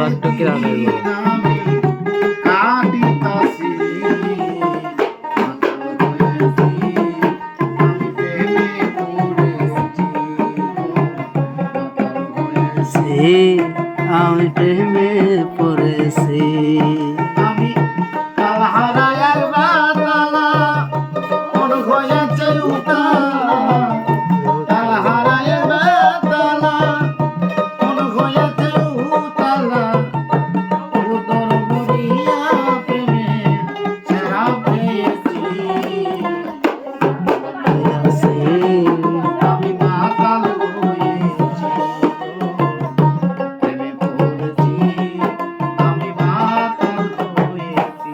বড্ড কিরানের গো। আমি প্রেমে পড়েছি, আমি কাল হারায়ার বাতালা মন হয়েছে উতালা, কাল হারায়ার বাতালা মন হয়েছে উতালা, উদর ভরিয়া প্রেমে ছেড়া পেয়েছি। আমি মাতাল হয়েছি, প্রেমে পড়েছি, আমি মাতাল হয়েছি।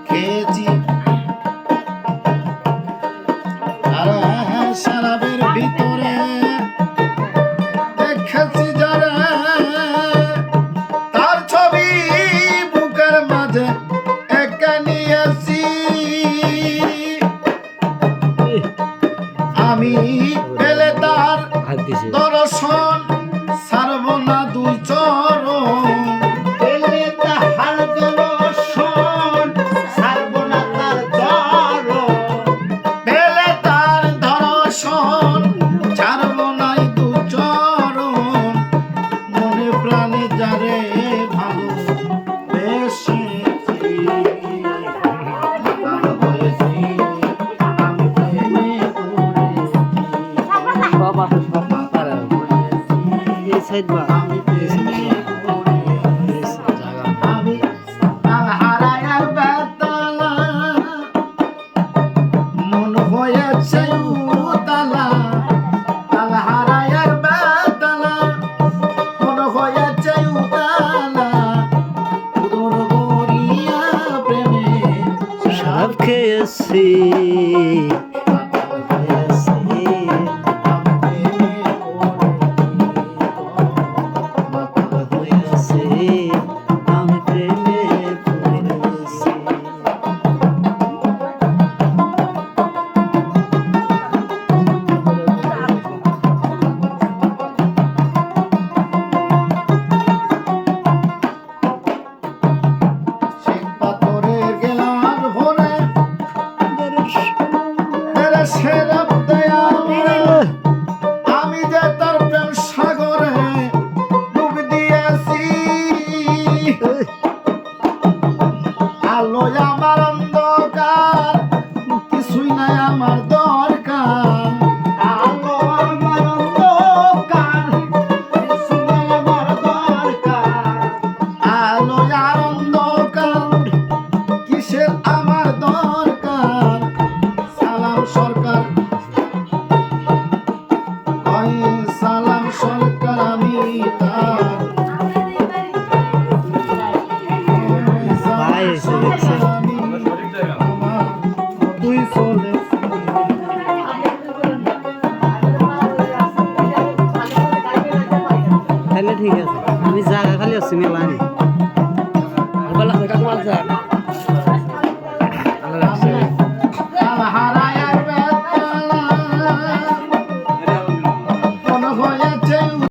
খেয়েছি আর শরাবের ভিতরে দেখেছি যারা, তার ছবি বুকের মাঝে একা নিয়েছি। আমি পেলে তার হাত দিছে দর্শন ছাড়ব না দুই চরণ, পেলে তাহার দর্শন ছাড়ব না তার চরণ, পেলে তার দর্শন ছাড়ব না দুই চরণ, মনে প্রাণে যারে ভালো বেসেছি। মাতাল হয়েছি, আমি প্রেমে পড়েছি। সব আছে, সব পারে এই সাইড বা আমি প্রেমে পড়েছি। আমি কাল হারায়ার বেতালা মন হয়েছে উতালা, কাল হারায়ার বেতালা মন হয়েছে উতালা, উদর ভরিয়া প্রেমে সব খেয়েছি, আমি প্রেমে পড়েছি। সেই পাথরের গেলার ভরে মেরে সেরাপ দেয়া আমি যে তার প্রেম সাগরে ডুব দিয়েছি। আলো আমার অন্ধকার, কিছুই নাই আমার দরকার, আলো আমার অন্ধকার, কিছুই নাই আমার দরকার, আলো আর অন্ধকার, কিসের আমার দরকার। সালাম সরকার, ওই সালাম সরকার, আমি তার ভাই এসে দেখছে। আমি তোমার তুই চলেছি। তাহলে ঠিক আছে, আমি জায়গা খালি আছি মেলা নি।